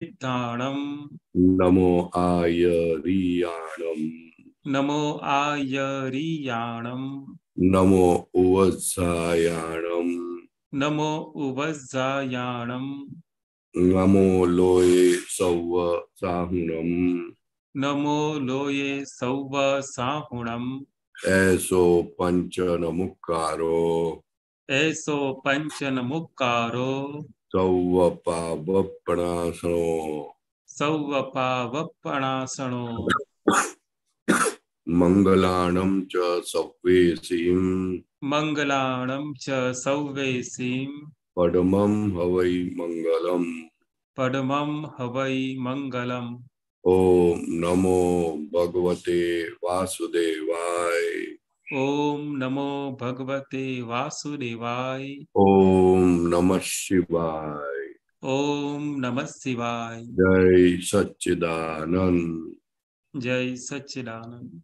ताणम नमो आयरियाणम नमो आयरियाणम नमो उवत्सायाणम नमो उवज्जायाणम नमो लोये सौव साहुणम नमो लोये सौव साहुणम ऐसो पंचनमुक्कारो ऐसो पंचन मुक्कारो सौव पावपणासनो सौव पावप्पणासनो मंगलाणं च सव्वेसीं मंगलाणं च सौवेसीं पद्मं हवै मंगलम् पद्मं हवै मंगलम् ओम नमो भगवते वासुदेवाय ओम नमो भगवते वासुदेवाय ओम नमः शिवाय ओम नमः शिवाय जय सच्चिदानंद जय सच्चिदानंद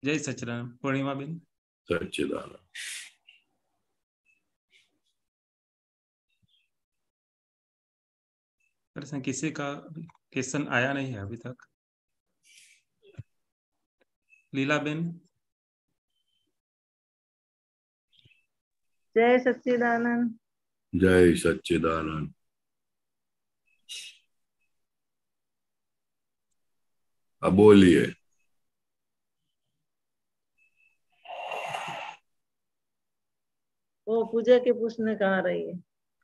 जय सच्चिदानंद पूर्णिमा बिन सच्चिदानंद। प्रश्न किसी का क्वेश्चन आया नहीं है अभी तक। लीला बिन जय सच्चिदानंद। जय सच्चिदानंद। अब बोलिए। वो पूजा के पूछने कहाँ रही है?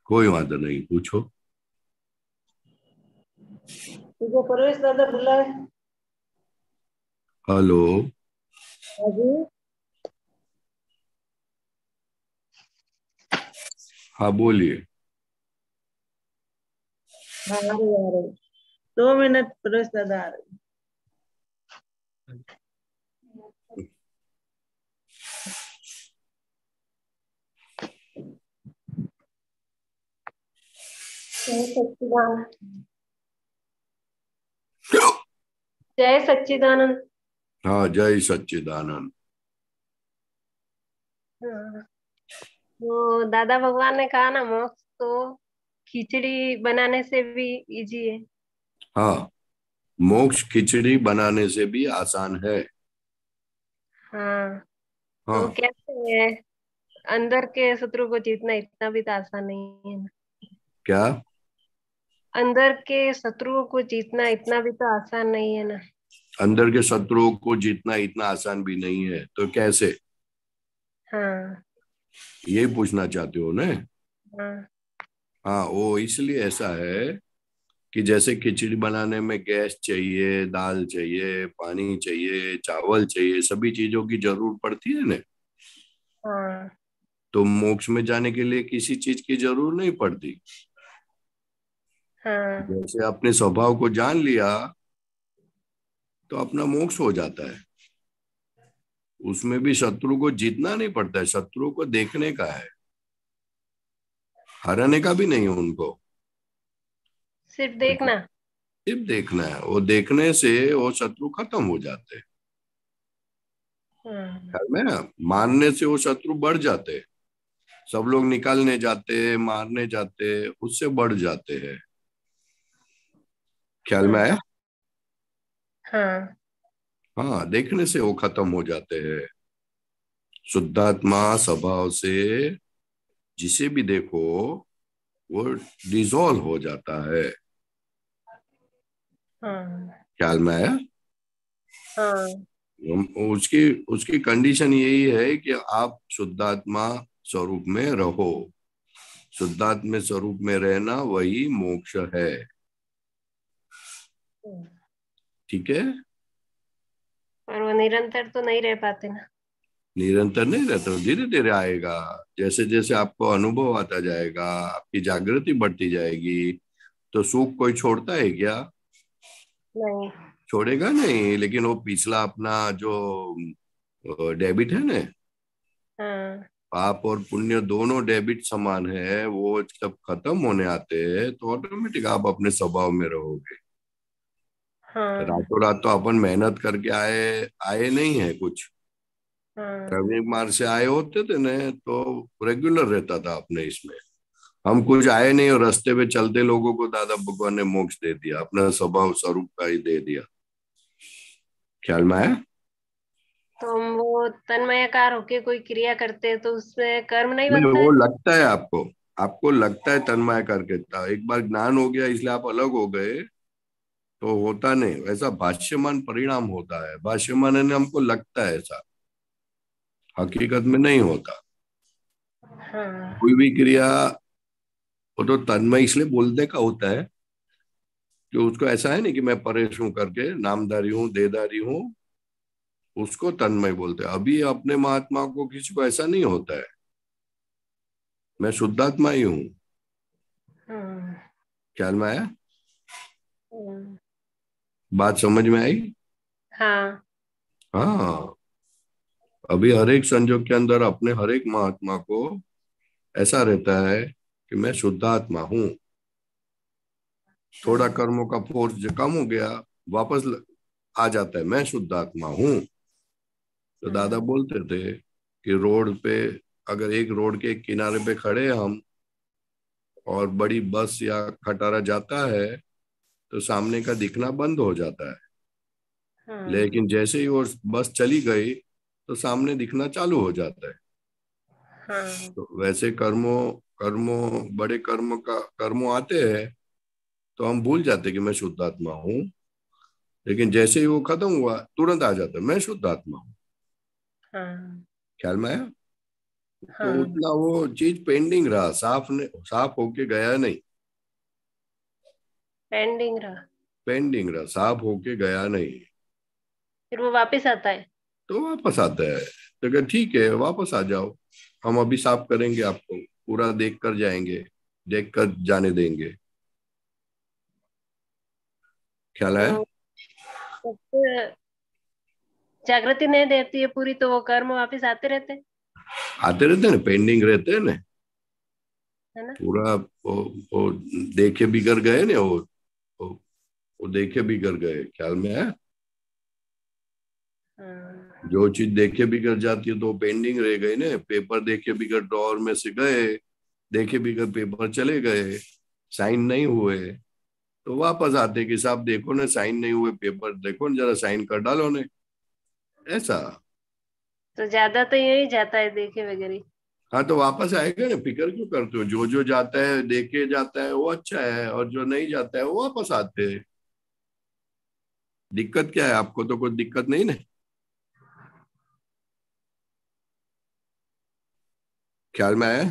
कोई बात नहीं, पूछो। तुझे परवेश दादा बुलाए? हेलो। अभी हाँ बोलिए। हाँ आ रही 2 मिनट, परवेश दादा आ रही। जय सच्चिदानंद। जय सच्चिदानंद। हाँ जय सच्चिदानंद। हाँ। वो दादा भगवान ने कहा ना, मोक्ष तो खिचड़ी बनाने से भी इजी है। हाँ, मोक्ष खिचड़ी बनाने से भी आसान है। हाँ, तो हाँ। कैसे है? अंदर के शत्रु को जीतना इतना भी तो आसान नहीं है ना। क्या? अंदर के शत्रुओं को जीतना इतना भी तो आसान नहीं है ना। अंदर के शत्रुओं को जीतना इतना आसान भी नहीं है, तो कैसे? हाँ। ये पूछना चाहते हो ना? हाँ। हाँ, वो इसलिए ऐसा है कि जैसे खिचड़ी बनाने में गैस चाहिए, दाल चाहिए, पानी चाहिए, चावल चाहिए, सभी चीजों की जरूरत पड़ती है ना। हाँ। तो मोक्ष में जाने के लिए किसी चीज की जरूरत नहीं पड़ती। हाँ। जैसे अपने स्वभाव को जान लिया तो अपना मोक्ष हो जाता है। उसमें भी शत्रु को जीतना नहीं पड़ता है, शत्रु को देखने का है, हराने का भी नहीं है उनको। सिर्फ देखना। सिर्फ देखना है, वो देखने से वो शत्रु खत्म हो जाते हैं। हाँ। ख्याल में ना, मारने से वो शत्रु बढ़ जाते हैं। सब लोग निकालने जाते हैं, मारने जाते हैं, उससे बढ़ जाते हैं। ख्याल में हाँ। आया? हाँ। हाँ, देखने से वो खत्म हो जाते हैं। शुद्धात्मा स्वभाव से जिसे भी देखो वो डिसॉल्व हो जाता है। हाँ। ख्याल में आया? हाँ। उसकी उसकी कंडीशन यही है कि आप शुद्धात्मा स्वरूप में रहो। शुद्धात्मा स्वरूप में रहना वही मोक्ष है। ठीक है? पर वो निरंतर तो नहीं रह पाते ना। निरंतर नहीं रहता, धीरे धीरे आएगा। जैसे जैसे आपको अनुभव आता जाएगा, आपकी जागृति बढ़ती जाएगी। तो सुख कोई छोड़ता है क्या? नहीं। छोड़ेगा नहीं, लेकिन वो पिछला अपना जो डेबिट है ना, हाँ। पाप और पुण्य दोनों डेबिट समान है, वो जब खत्म होने आते हैं तो ऑटोमेटिक आप अपने स्वभाव में रहोगे। हाँ। रातों रात तो अपन मेहनत करके आए आए नहीं है कुछ। हाँ। रविवार से आए होते थे ना तो रेगुलर रहता था अपने इसमें। हम कुछ आए नहीं और रास्ते पे चलते लोगों को दादा भगवान ने मोक्ष दे दिया, अपना स्वभाव स्वरूप का ही दे दिया। ख्याल में आया? तो हम वो तन्मयाकार होके कोई क्रिया करते हैं तो उसमें कर्म नहीं नहीं, बनता वो है। लगता है आपको, आपको लगता है तन्मय करके था, एक बार ज्ञान हो गया इसलिए आप अलग हो गए, तो होता नहीं वैसा। भाष्यमान परिणाम होता है, भाष्यमान ने हमको लगता है ऐसा, हकीकत में नहीं होता। हाँ। कोई भी क्रिया वो तो तन्मय इसलिए बोलने का होता है कि उसको ऐसा है नहीं कि मैं परेश हूं करके, नामधारी हूँ देहधारी हूँ, उसको तन्मय बोलते हैं। अभी अपने महात्मा को किसी को ऐसा नहीं होता है, मैं शुद्धात्मा ही हूँ। हम्म। ख्याल में आया? हम्म। बात समझ में आई? हाँ। हाँ। अभी हर एक संजोग के अंदर अपने हर एक महात्मा को ऐसा रहता है कि मैं शुद्धात्मा हूँ। थोड़ा कर्मों का फोर्स जो कम हो गया, वापस आ जाता है, मैं शुद्धात्मा हूँ। तो दादा हम्म। बोलते थे कि रोड पे, अगर एक रोड के किनारे पे खड़े हैं हम और बड़ी बस या खटारा जाता है तो सामने का दिखना बंद हो जाता है, हाँ। लेकिन जैसे ही वो बस चली गई तो सामने दिखना चालू हो जाता है। हाँ। तो वैसे कर्मों कर्मों बड़े कर्मों आते हैं तो हम भूल जाते हैं कि मैं शुद्धात्मा हूँ, लेकिन जैसे ही वो खत्म हुआ तुरंत आ जाता है मैं शुद्धात्मा हूँ। हाँ। ख्याल में आया? तो हाँ। उतना वो चीज पेंडिंग रहा, साफ होके गया नहीं। पेंडिंग रहा। पेंडिंग रहा, साफ होके गया नहीं। फिर वो वापस आता है। तो वापस आता है, तो कहा ठीक है वापस आ जाओ, हम अभी साफ करेंगे आपको, पूरा देख कर जाएंगे, देख कर जाने देंगे। ख्याल आया? तो जब जागृति नहीं देती है पूरी तो वो कर्म वापस आते रहते हैं। आते रहते हैं ना, पेंडिंग रहते हैं ना है ना। पूरा। वो देखे बिगड़ गए ना, वो, वो देखे बिगड़ गए। ख्याल में है? हाँ। जो चीज देखे बिगड़ जाती है तो पेंडिंग रह गई ना। पेपर देखे बिगड़ ड्रॉअर में से गए, देखे बिगड़ पेपर चले गए, साइन नहीं हुए, तो वापस आते कि साहब देखो ना साइन नहीं हुए पेपर, देखो ना जरा साइन कर डालो ने, ऐसा। तो ज्यादा तो यही जाता है देखे वगैरह। हाँ तो वापस आएगा ना, फिक्र क्यों करते हो? जो जो जाता है देखे जाता है वो अच्छा है, और जो नहीं जाता है वो वापस आते हैं। दिक्कत क्या है? आपको तो कोई दिक्कत नहीं ना। ख्याल में आया?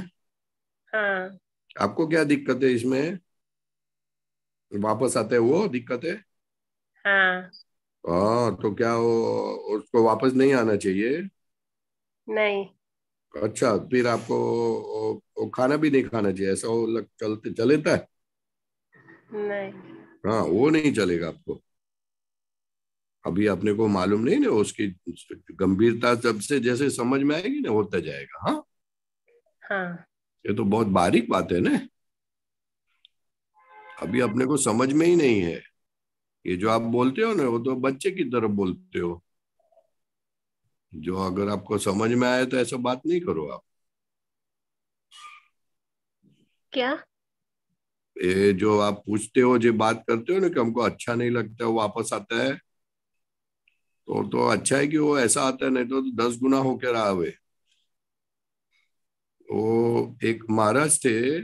हाँ। आपको क्या दिक्कत है इसमें? वापस आते हैं वो दिक्कत है। हाँ। हाँ तो क्या वो, उसको वापस नहीं आना चाहिए? नहीं। अच्छा, फिर आपको वो खाना भी नहीं खाना चाहिए, ऐसा वो चलते चलेता है? नहीं। हाँ वो नहीं चलेगा आपको। अभी अपने को मालूम नहीं ना उसकी गंभीरता, जब से जैसे समझ में आएगी ना होता जाएगा। हाँ, हाँ। ये तो बहुत बारीक बात है ना, अभी अपने को समझ में ही नहीं है। ये जो आप बोलते हो ना वो तो बच्चे की तरफ बोलते हो। जो अगर आपको समझ में आए तो ऐसा बात नहीं करो आप। क्या। ये जो आप पूछते हो, जो बात करते हो ना कि हमको अच्छा नहीं लगता वो वापस आता है, तो अच्छा है कि वो ऐसा आता है, नहीं तो 10 गुना होके रहा हुए। वो एक महाराज थे,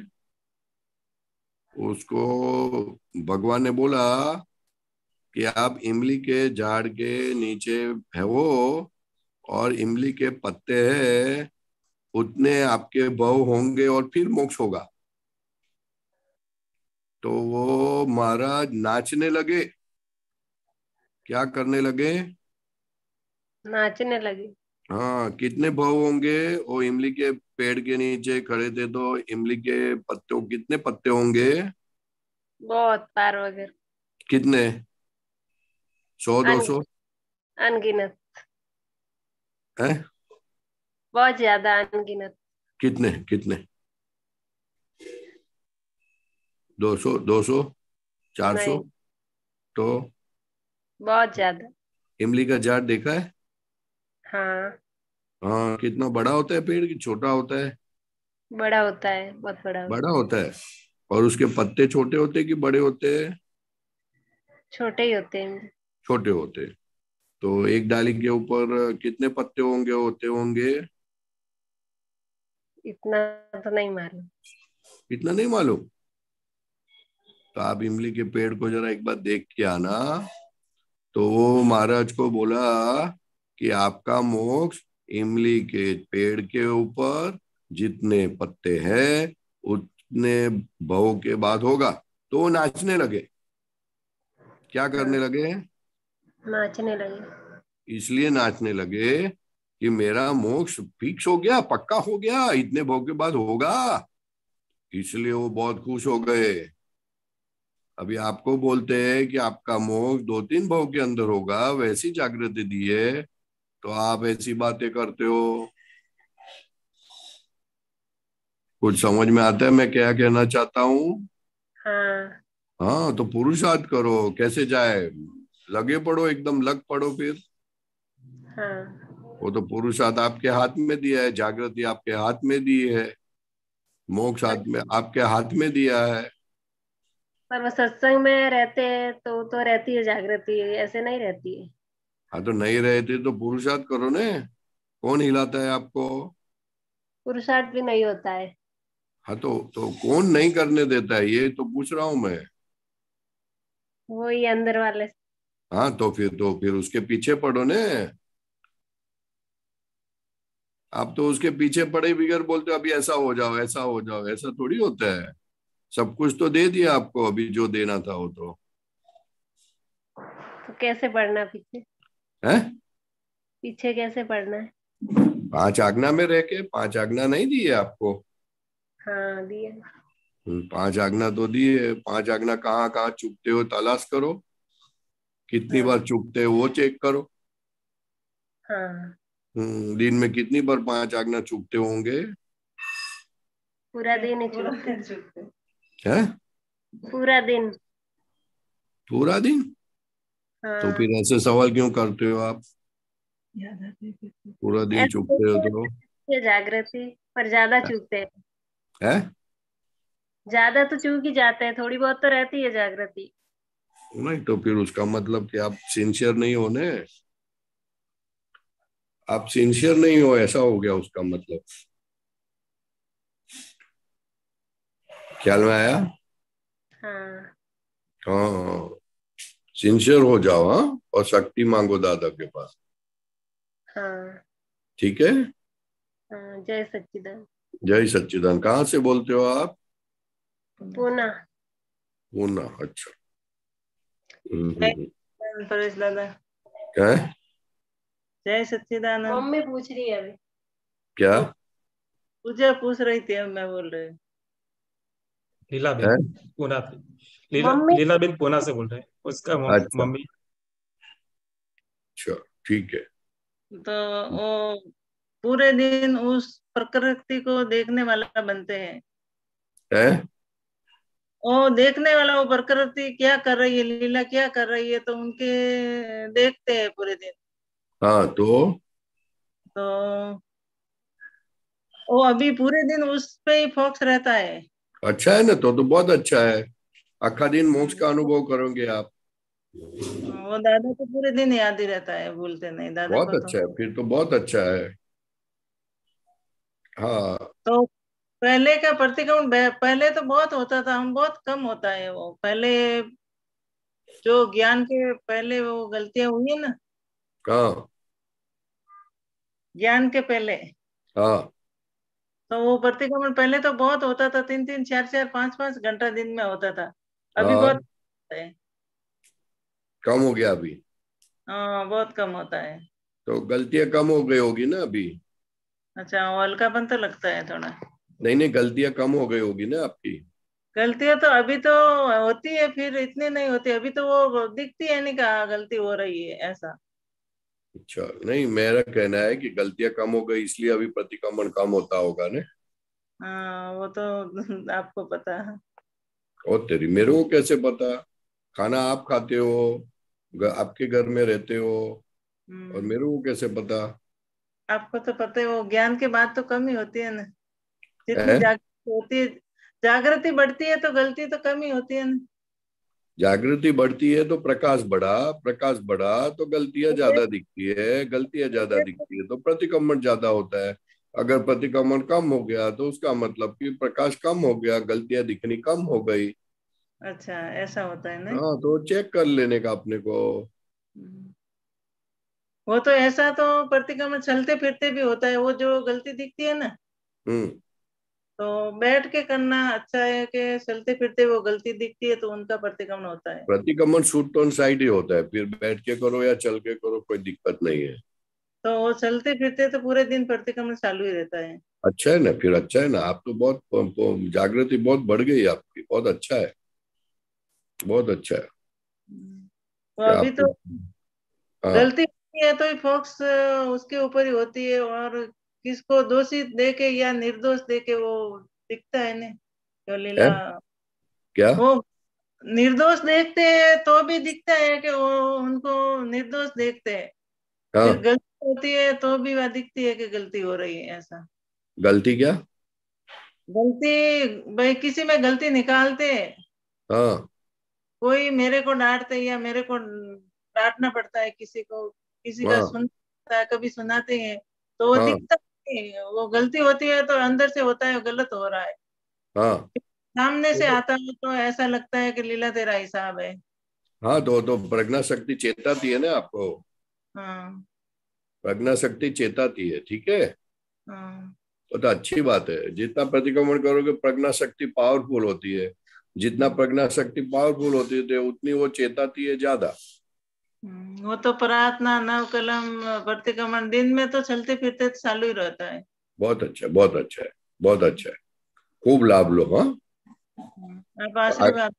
उसको भगवान ने बोला कि आप इमली के झाड़ के नीचे है वो, और इमली के पत्ते हैं, उतने आपके भव होंगे और फिर मोक्ष होगा। तो वो महाराज नाचने लगे। क्या करने लगे? नाचने लगी। हाँ, कितने भव होंगे? वो इमली के पेड़ के नीचे खड़े थे तो इमली के पत्तों, कितने पत्ते होंगे? बहुत पार वगैरह। कितने? 100, अन 200? अनगिनत। है? बहुत ज्यादा अनगिनत। कितने कितने? 200, 200, 400? नहीं। तो बहुत ज्यादा। इमली का झाड़ देखा है? हाँ। हाँ, कितना बड़ा होता है पेड़, की छोटा होता है? बड़ा होता है, बहुत बड़ा होता बड़ा होता है। और उसके पत्ते छोटे होते कि बड़े होते हैं? है। छोटे ही होते हैं। छोटे होते हैं। तो एक डाली के ऊपर कितने पत्ते होते होंगे? इतना तो नहीं मालूम। इतना नहीं मालूम? तो आप इमली के पेड़ को जरा एक बार देख के आना। तो वो महाराज को बोला कि आपका मोक्ष इमली के पेड़ के ऊपर जितने पत्ते हैं उतने भव के बाद होगा। तो वो नाचने लगे। क्या करने हाँ, लगे? नाचने लगे। इसलिए नाचने लगे कि मेरा मोक्ष फिक्स हो गया, पक्का हो गया, इतने भव के बाद होगा। इसलिए वो बहुत खुश हो गए। अभी आपको बोलते हैं कि आपका मोक्ष 2-3 भव के अंदर होगा, वैसी जागृति दी है, तो आप ऐसी बातें करते हो। कुछ समझ में आता है मैं क्या कहना चाहता हूँ? हाँ। हाँ, तो पुरुषार्थ करो, कैसे जाए? लगे पड़ो, एकदम लग पड़ो फिर। हाँ। वो तो पुरुषार्थ आपके हाथ में दिया है, जागृति आपके हाथ में दी है, मोक्ष हाथ में आपके हाथ में दिया है। पर वो सत्संग में रहते हैं तो रहती है जागृति, ऐसे नहीं रहती है। हाँ, तो नहीं रहे थे तो पुरुषार्थ करो ने। कौन हिलाता है आपको? पुरुषार्थ भी नहीं होता है। हाँ, तो कौन नहीं करने देता है, ये तो पूछ रहा हूं मैं। वही अंदर वाले। हाँ, तो फिर उसके पीछे पड़ो ने। आप तो उसके पीछे पड़े बिगर बोलते हो अभी ऐसा हो जाओ, ऐसा हो जाओ, ऐसा थोड़ी होता है। सब कुछ तो दे दिया आपको, अभी जो देना था वो तो तो कैसे पढ़ना पीछे? है। पीछे कैसे पढ़ना है? 5 आज्ञा में रह के 5 आज्ञा नहीं दी है आपको? हाँ, दिया। 5 आज्ञा तो दी है। 5 आज्ञा कहाँ कहाँ चुकते हो तलाश करो। कितनी हाँ। बार चुकते हो वो चेक करो। हाँ। दिन में कितनी बार 5 आज्ञा चुकते होंगे? पूरा दिन ही चुकते। है? पूरा दिन। पूरा दिन? तो हाँ। फिर ऐसे सवाल क्यों करते हो आप? पूरा दिन ऐसे चुकते हो तो? ये जागृति, पर ज्यादा चूकते हैं। है? ज्यादा तो चूक ही जाते हैं, थोड़ी बहुत तो रहती है जागृति। नहीं, तो फिर उसका मतलब कि आप सिंसियर नहीं हो ने। आप सिंसियर नहीं हो, ऐसा हो गया उसका मतलब। ख्याल में आया? हाँ। हाँ, सिंसियर हो जाओ। हाँ, और शक्ति मांगो दादा के पास। हाँ। ठीक है। हाँ, जय सच्चिदानंद। जय सच्चिदानंद। कहाँ से बोलते हो आप? पूना। पूना, अच्छा। जय हम्म। सच्चिदानंद परेश दादा। क्या है? जय सच्चिदानंद। मम्मी पूछ रही है अभी। क्या वो पूजा पूछ रही थी, अब मैं बोल रही हूँ। लीलाबेन है? पूना से। मम्मी। लीलाबेन पूना से बोल रहे हैं, उसका अच्छा, मम्मी। अच्छा, ठीक है। तो वो पूरे दिन उस प्रकृति को देखने वाला बनते हैं। है? वो देखने वाला, वो प्रकृति क्या कर रही है, लीला क्या कर रही है, तो उनके देखते हैं पूरे दिन। हाँ, तो तो वो अभी पूरे दिन उस पे ही फोकस रहता है। अच्छा है ना, तो बहुत अच्छा है। आखा दिन मोक्ष का अनुभव करोगे आप। वो दादा को पूरे दिन याद ही रहता है, भूलते नहीं दादा बहुत को तो। अच्छा है, फिर तो बहुत अच्छा है। हाँ। तो पहले का प्रतिक्रमण पहले तो बहुत होता था, हम बहुत कम होता है वो पहले। जो ज्ञान के पहले वो गलतियां हुई है ना, हाँ। ज्ञान के पहले, हाँ। तो वो प्रतिक्रमण पहले तो बहुत होता था, 3-3 4-4 5-5 घंटा दिन में होता था। अभी हाँ, बहुत है। कम हो गया अभी। हाँ, बहुत कम होता है। तो गलतियां कम हो गई होगी ना अभी? अच्छा, वो हल्कापन तो लगता है थोड़ा। नहीं नहीं, गलतियां कम हो गई होगी ना आपकी। गलतियां तो अभी तो होती है, फिर इतनी नहीं होती अभी तो, वो दिखती है नहीं कहा गलती हो रही है ऐसा। अच्छा, नहीं, मेरा कहना है कि गलतियां कम हो गई इसलिए अभी प्रतिक्रमण कम होता होगा ने। हाँ, वो तो आपको पता है। और तेरी, मेरे को कैसे पता? खाना आप खाते हो, आपके घर में रहते हो, और हम्म। मेरे को कैसे पता? आपको तो पता है, वो ज्ञान के बाद तो कम ही होती है ना। जितनी है? जागृति होती है, जागृति बढ़ती है तो गलती तो कम ही होती है ना। जागृति बढ़ती है तो प्रकाश बढ़ा, प्रकाश बढ़ा तो गलतियां ज्यादा दिखती है, गलतियां ज्यादा दिखती है तो प्रतिक्रमण ज्यादा होता है। अगर प्रतिक्रमण कम हो गया तो उसका मतलब कि प्रकाश कम हो गया, गलतियां दिखनी कम हो गई। अच्छा, ऐसा होता है ना। हाँ, तो चेक कर लेने का अपने को। वो तो ऐसा तो प्रतिक्रमण चलते फिरते भी होता है, वो जो गलती दिखती है ना, हम्म। तो बैठ के करना अच्छा है कि चलते फिरते वो गलती दिखती है तो उनका प्रतिक्रमण होता है। प्रतिक्रमण शूट ऑन साइड ही होता है, फिर बैठ के करो या चल के करो कोई दिक्कत नहीं है। तो वो चलते फिरते तो पूरे दिन प्रतिक्रमण चालू ही रहता है। अच्छा है ना, फिर अच्छा है ना। आप तो बहुत जागृति बहुत बढ़ गई आपकी, बहुत अच्छा है, बहुत अच्छा है। तो क्या अभी आपको? तो हाँ। गलती होती है तो फोकस उसके ऊपर ही होती है, और किसको दोषी देके या निर्दोष देके वो दिखता है ना, जो है लीला। क्या? वो निर्दोष देखते हैं तो भी दिखता है कि वो उनको निर्दोष देखते हैं। फिर हाँ। गलती होती है तो भी वह दिखती है कि गलती हो रही है, ऐसा। गलती क्या? गलती, भाई किसी में गलती निकालते हैं, हाँ। कोई मेरे को डांटते या मेरे को डांटना पड़ता है किसी को, किसी का हाँ। सुनता है, कभी सुनाते हैं, तो वो हाँ। दिखता है। वो गलती होती है तो अंदर से होता है गलत हो रहा है, हाँ। सामने से आता है तो ऐसा लगता है कि लीला तेरा हिसाब है। हाँ, तो प्रज्ञा शक्ति चेताती है ना आपको। हाँ प्रज्ञा शक्ति चेताती है, ठीक है। हाँ। तो अच्छी बात है, जितना प्रतिक्रमण करोगे प्रज्ञा शक्ति पावरफुल होती है। जितना प्रज्ञा शक्ति पावरफुल होती है उतनी वो चेताती है ज्यादा। वो तो प्रार्थना नव कलम प्रतिक्रमण दिन में तो चलते फिरते चालू ही रहता है। बहुत अच्छा, बहुत अच्छा है, बहुत अच्छा है। खूब लाभ लो। हाँ। आप आशीर्वाद,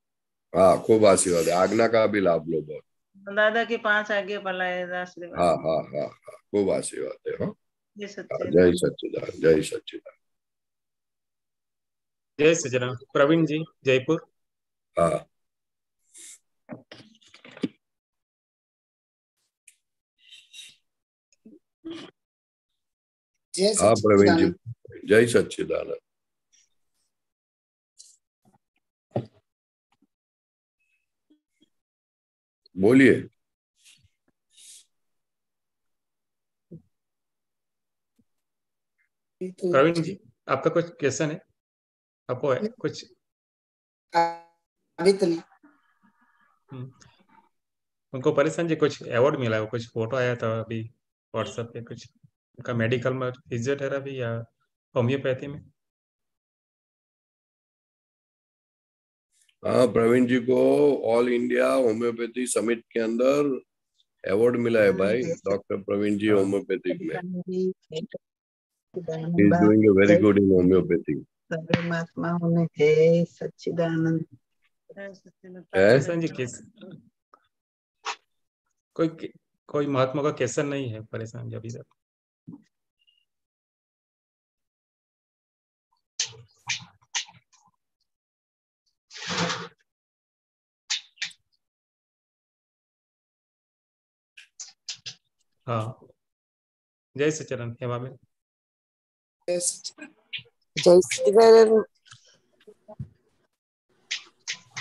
हाँ, खूब आशीर्वाद है, आज्ञा का भी लाभ लो बहुत। दादा की 5 आगे पलाए हाँ, आशीर्वाद। हाँ, हाँ, हाँ, खूब आशीर्वाद है। हाँ। ये हाँ, सच्चे जय नाम। सच्चिदानंद, जय सच्चिदानंद। जय सचिदानंद। प्रवीण जी, जयपुर। हाँ। जय हाँ प्रवीण जी, सच्चिदानंद। जय सच्चिदानंद। बोलिए। प्रवीण जी, आपका कुछ क्वेश्चन है? आपको है कुछ? अभी तो नहीं। उनको परेशान जी कुछ अवार्ड मिला है, वो कुछ फोटो आया था अभी व्हाट्सएप पे, कुछ उनका मेडिकल में फिजियोथेरेपी या होम्योपैथी में। हाँ, प्रवीण जी को ऑल इंडिया होम्योपैथी समिट के अंदर अवार्ड मिला है भाई, जय डॉक्टर प्रवीण जी हाँ, होम्योपैथिक में। He is Sachchidanand. Doing a very good in homeopathy. परमात्मा होने जय सच्चिदानंद। है? परेशान जी किस कोई कोई महात्मा का क्वेश्चन नहीं है परेशान जी अभी तक? हाँ, जय सचिदानंद हेमा में। जय सच्चिदानंद।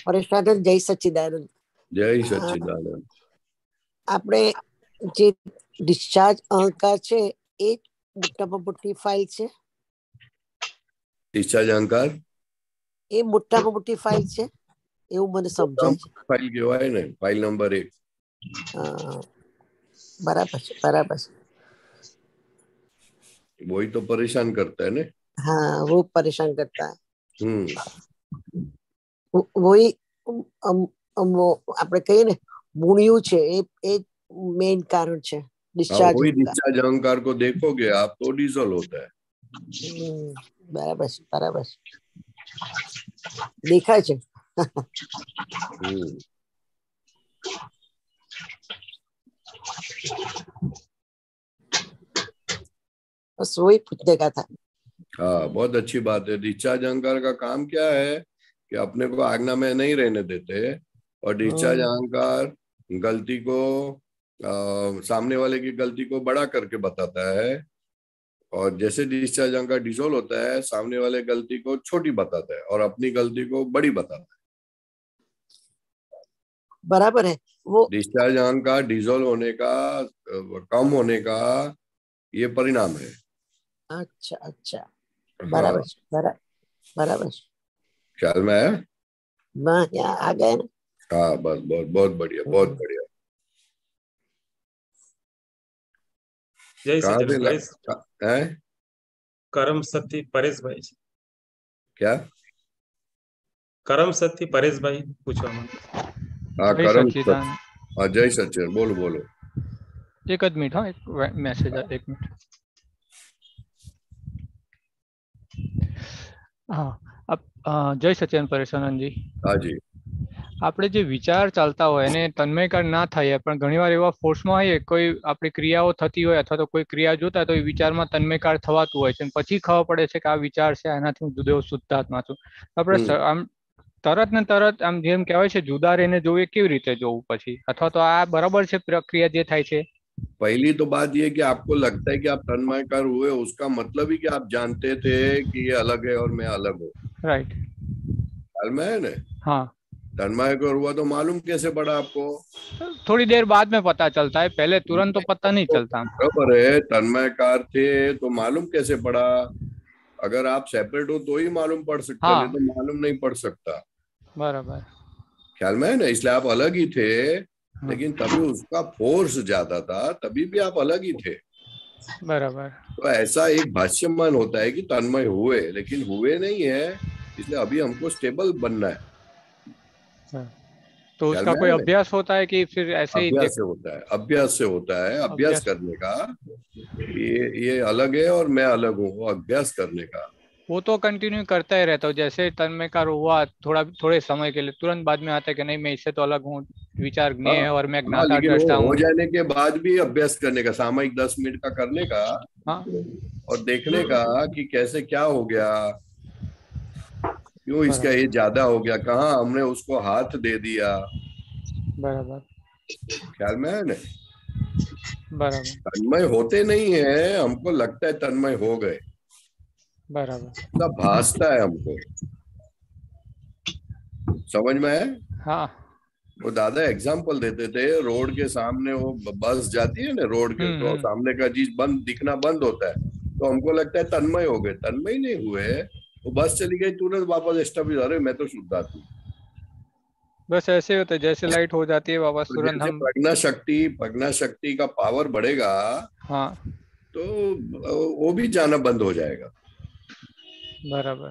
પરેશાન જય સચ્ચિદાનંદ। जय सच्चिदानंद। આપણે જે ડિસ્ચાર્જ અહંકાર છે એ મોટામાં મોટી ફાઇલ છે, डिस्चार्ज अहंकार એ મોટામાં મોટી ફાઇલ છે એવું મને સમજાય છે। फाइल કહેવાય ને, फाइल नंबर 1। બરાબર છે, બરાબર છે। वही तो परेशान करता है ना। हाँ, वो परेशान करता है। हम्म। वही वो આપણે કહીએ ને મૂળિયું છે એ મેઇન કારણ છે हाँ, ડિસ્ચાર્જ वही અહંકાર। डिस्चार्ज अहंकार को देखोगे आप तो डीजल होता है। બરાબર છે, બરાબર છે, દેખાય છે। बस वही पूछने का था। हाँ, बहुत अच्छी बात है। डिस्चार्ज अहंकार का काम क्या है कि अपने को आज्ञा में नहीं रहने देते, और डिस्चार्ज अहंकार गलती को सामने वाले की गलती को बड़ा करके बताता है, और जैसे डिस्चार्ज अंक का डिसॉल्व होता है, सामने वाले गलती को छोटी बताता है और अपनी गलती को बड़ी बताता है। बराबर है वो। डिस्चार्ज अंक का डिसॉल्व होने का, कम होने का ये परिणाम है। अच्छा अच्छा, हाँ, बराबर बराबर बराबर। ख्याल में आया? मैं यहाँ आ गए ना। हाँ, बस बहुत बहुत बढ़िया, बहुत बढ़िया। जय कहाँ से सचिन परेश है? करम सती परेश भाई છે. क्या? करम सती परेश भाई पूछवा માંગે. हाँ, जय करम सच्चिदानंद। हाँ, जय सचिन, बोलो बोलो। एक आध मिनट, हाँ, एक मैसेज है, एक मिनट। હા જય સચ્ચિદાનંદ પરેશાનંદ જી। हाँ जी। આપણે જે વિચાર ચાલતા હોય એને તન્મયકાર ના થાય, પણ ઘણીવાર એવા ફોર્સમાં હોઈએ, કોઈ આપણી ક્રિયાઓ થતી હોય અથવા તો કોઈ ક્રિયા જોતા હોય તો એ વિચારમાં તન્મયકાર થવાતું હોય છે, પછી ખબર પડે છે કે આ વિચાર છે, આનાથી હું જુદો શુદ્ધાત્મા છું। આપણે આમ તરત ને તરત આમ જેમ કહેવાય છે જુદા રહીને જોવું, એ કેવી રીતે જોવું પછી, અથવા તો આ બરાબર છે પ્રક્રિયા જે થાય છે? पहली तो बात ये कि आपको लगता है कि आप तन्मयकार हुए, उसका मतलब ही कि आप जानते थे कि ये अलग है और मैं अलग हूँ। राइट, ख्याल में है ना? हाँ। तन्मयकार हुआ तो मालूम कैसे पड़ा आपको? थोड़ी देर बाद में पता चलता है, पहले तुरंत तो पता नहीं चलता। बराबर है, तन्मयकार थे तो मालूम कैसे पड़ा? अगर आप सेपरेट हो तो ही मालूम पड़ सकता, हाँ, नहीं तो मालूम नहीं पड़ सकता। बराबर। ख्याल में है ना? इसलिए आप अलग ही थे, हाँ, लेकिन तभी उसका फोर्स ज्यादा था, तभी भी आप अलग ही थे। बराबर। तो ऐसा एक भाष्यमान होता है कि तन्मय हुए, लेकिन हुए नहीं है, इसलिए अभी हमको स्टेबल बनना है। तो उसका कोई अभ्यास होता है कि फिर ऐसे ही अभ्यास से होता है, अभ्यास से होता है, अभ्यास करने का। ये अलग है और मैं अलग हूँ, अभ्यास करने का। वो तो कंटिन्यू करता ही रहता हूँ। जैसे तन्मयकार हुआ थोड़े समय के लिए, तुरंत बाद में आता है कि नहीं मैं इससे तो अलग हूँ, विचार ज्ञेय है और मैं ज्ञाता लेकिन दृष्टा वो हूँ। हो जाने के बाद भी अभ्यास करने का, सामयिक 10 मिनट का करने का। हाँ, और देखने का कि कैसे क्या हो गया, क्यों इसका ये ज्यादा हो गया, कहाँ हमने उसको हाथ दे दिया। बराबर। ख्याल में है ना? बराबर, तन्मय होते नहीं है, हमको लगता है तन्मय हो गए, बराबर। सब भासता है हमको। समझ में है? हाँ, वो दादा एग्जाम्पल देते थे, रोड के सामने वो बस जाती है ना, रोड के तो सामने का चीज बंद दिखना बंद होता है, तो हमको लगता है तन्मय हो गए। तन्मय नहीं हुए, वो बस चली गई, तुरंत वापस एस्टेब्लिश, अरे मैं तो शुद्धात्मा। बस ऐसे होता है, जैसे लाइट हो जाती है वापस तो तुरंत जैसे हम। प्रज्ञा शक्ति का पावर बढ़ेगा, हाँ, तो वो भी जाना बंद हो जाएगा। बराबर।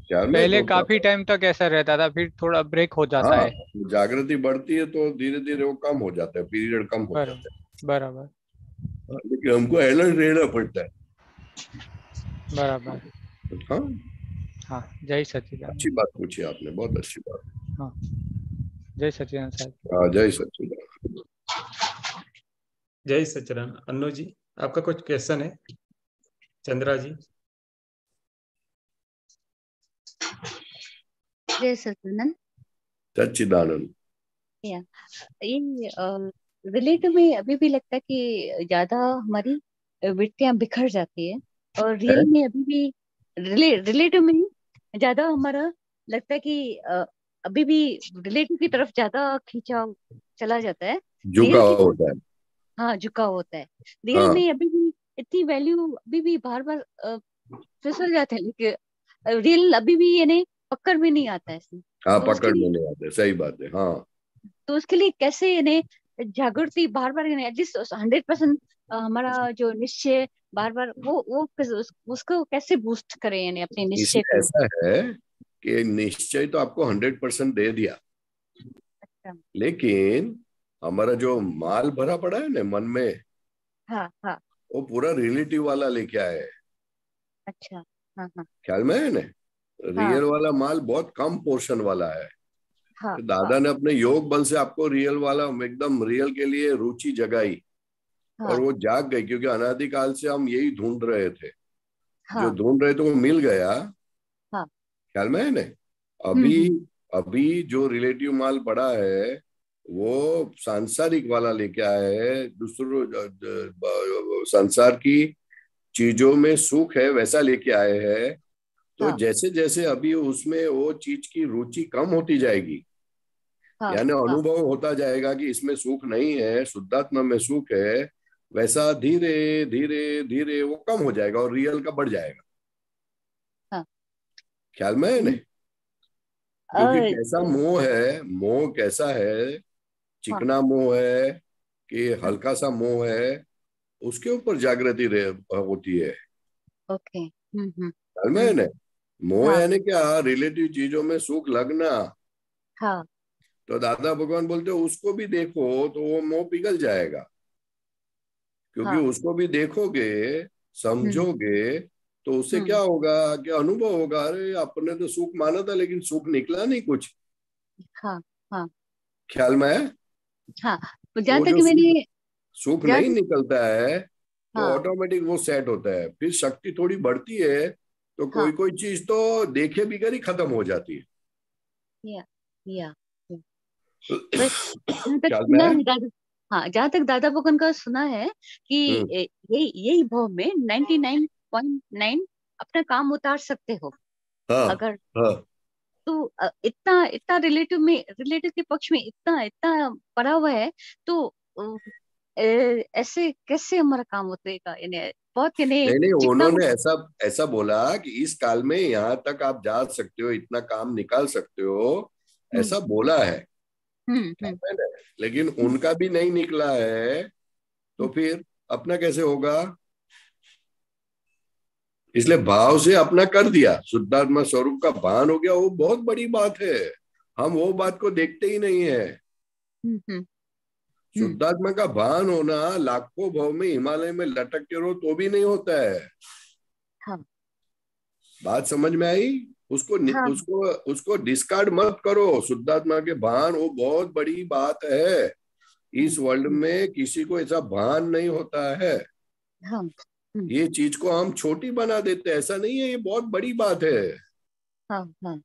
ख्याल में? पहले तो काफी टाइम तक ऐसा रहता था, फिर थोड़ा ब्रेक हो जाता हाँ, है। जागृति बढ़ती है तो धीरे धीरे वो कम हो जाता है, पीरियड कम हो जाता है। बराबर, लेकिन हमको अलर्ट रहना पड़ता है। बराबर। हाँ, हाँ, जय सच्चिदानंद। अच्छी बात पूछी आपने, बहुत अच्छी बात। हाँ, जय सच्चिदानंद साहब। हाँ, जय सच्चिदानंद। जय सच्चिदानंद। अन्नू जी, आपका कुछ क्वेश्चन है? चंद्रा जी। जय सच्चिदानंद। सच्चिदानंद। ये रिलेटिव में अभी भी लगता है कि ज्यादा हमारी वृत्तियां बिखर जाती है, और रियल में अभी भी रिलेटिव में ज्यादा हमारा लगता है कि अभी भी रिलेटिव की तरफ ज्यादा खींचाव चला जाता है, झुकाव होता है। हाँ, झुकाव होता है। रियल में अभी भी इतनी वैल्यू अभी भी बार बार फिसल जाते हैं, लेकिन रियल अभी भी यानी पकड़ में नहीं आता है। हाँ, तो पकड़ में नहीं आते, सही बात है। हाँ, तो उसके लिए कैसे यानी जागृति बार बार एटलीस्ट 100% हमारा जो निश्चय बार बार वो उसको कैसे बूस्ट करें, यानी अपने निश्चय को? ऐसा है कि निश्चय तो आपको 100% दे दिया। अच्छा। लेकिन हमारा जो माल भरा पड़ा है ना मन में, हाँ हाँ, वो पूरा रिलेटिव वाला लेके आए। अच्छा। हाँ हाँ, ख्याल में है ना? रियल वाला माल बहुत कम पोर्शन वाला है। हाँ, तो दादा ने अपने योग बल से आपको रियल वाला, एकदम रियल के लिए रुचि जगाई। हाँ, और वो जाग गई, क्योंकि अनादिकाल से हम यही ढूंढ रहे थे। हाँ, जो ढूंढ रहे थे वो मिल गया। हाँ, ख्याल में है ना? अभी जो रिलेटिव माल पड़ा है वो सांसारिक वाला लेके आए हैं, दूसरों संसार की चीजों में सुख है वैसा लेके आए हैं, तो हाँ जैसे जैसे अभी उसमें वो चीज की रुचि कम होती जाएगी, हाँ यानी हाँ अनुभव होता जाएगा कि इसमें सुख नहीं है, शुद्धात्मा में सुख है, वैसा धीरे धीरे धीरे वो कम हो जाएगा और रियल का बढ़ जाएगा। हाँ। ख्याल में है हम्म, नहीं? क्योंकि अ, कैसा मोह है, मोह कैसा है, हाँ चिकना मोह है कि हल्का सा मोह है, उसके ऊपर जागृति होती है। ओके। ख्याल में है नहीं? मोह हाँ यानी क्या, रिलेटिव चीजों में सुख लगना। हाँ तो दादा भगवान बोलते हो उसको भी देखो तो वो मोह पिघल जाएगा, क्योंकि हाँ। उसको भी देखोगे, हम्म समझोगे, तो उससे क्या हम्म होगा, क्या अनुभव होगा, अरे अपने तो सुख माना था लेकिन सुख निकला नहीं कुछ। हाँ हाँ ख्याल में है? हाँ। तो जहाँ वो तक जो सुख मैंने सुख जहाँ नहीं तक निकलता है तो हाँ ऑटोमेटिक वो सेट होता है, फिर शक्ति थोड़ी बढ़ती है तो कोई हाँ कोई चीज तो देखे बिगर ही खत्म हो जाती है। या या बस जहाँ तक ख्याल में सुना है? है दादा। हाँ, जहाँ तक दादा बगन का सुना है कि हम्म। यही भाव में 99.9 अपना काम उतार सकते हो हाँ अगर। हाँ। तो इतना इतना रिलेटिव के पक्ष में इतना इतना पड़ा हुआ है, तो ऐसे कैसे हमारा काम होतेगा, यानी बहुत यानी नहीं नहीं, चिकना उन्होंने ऐसा ऐसा बोला कि इस काल में यहाँ तक आप जा सकते हो, इतना काम निकाल सकते हो, हम्म ऐसा बोला है। हम्म लेकिन हम्म उनका भी नहीं निकला है, तो हम्म, फिर अपना कैसे होगा? इसलिए भाव से अपना कर दिया, शुद्धात्मा स्वरूप का भान हो गया, वो बहुत बड़ी बात है। हम वो बात को देखते ही नहीं है। हम्म हम्म हम्म, शुद्धात्मा का भान होना लाखों भाव में हिमालय में लटक के रहो तो भी नहीं होता है। हाँ बात समझ में आई? उसको हाँ उसको उसको डिस्कार्ड मत करो। शुद्धात्मा के भान वो बहुत बड़ी बात है। हम्म इस वर्ल्ड हम्म, में किसी को ऐसा भान नहीं होता है। हाँ ये चीज को हम छोटी बना देते हैं, ऐसा नहीं है, ये बहुत बड़ी बात है। हाँ हाँ।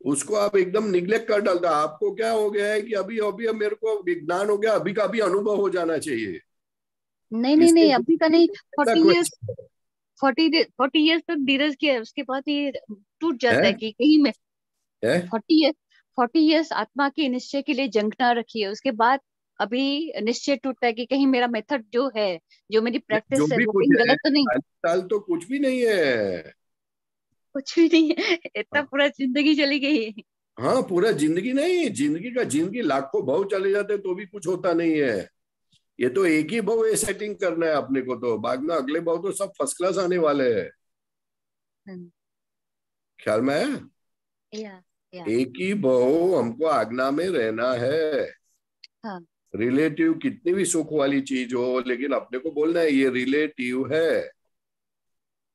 उसको आप एकदम निग्लेक्ट कर डालते हो। आपको क्या हो गया है कि अभी अभी अब मेरे को विज्ञान हो गया, अभी का अभी अनुभव हो जाना चाहिए। नहीं नहीं इसके नहीं, अभी का नहीं। ऐसा 40 इयर्स, क्वेश्चन 40 इयर्स तक धीरज किया, उसके बाद ये टूट जाता है है, कि कहीं मैं है? 40 ईयर 40 इयर्स आत्मा के निश्चय के लिए जंग ना रखी है, उसके बाद अभी निश्चय टूटता है कि कहीं मेरा मेथड जो है, जो मेरी जो प्रैक्टिस है, भी वो कुछ कहीं है, गलत तो नहीं। 40 साल तो कुछ भी नहीं है। कुछ भी नहीं है। इतना पूरा जिंदगी चली गई। हाँ, पूरा जिंदगी नहीं, जिंदगी लाखों भाव चले जाते तो भी कुछ होता नहीं है। ये तो एक ही भाव ये सेटिंग करना है अपने को, तो बाद में अगले भाव तो सब फर्स्ट क्लास आने वाले हैं। हम्म, ख्याल में है? या या एक ही भाव हमको आज्ञा में रहना है। हाँ रिलेटिव कितनी भी सुख वाली चीज हो, लेकिन अपने को बोलना है ये रिलेटिव है।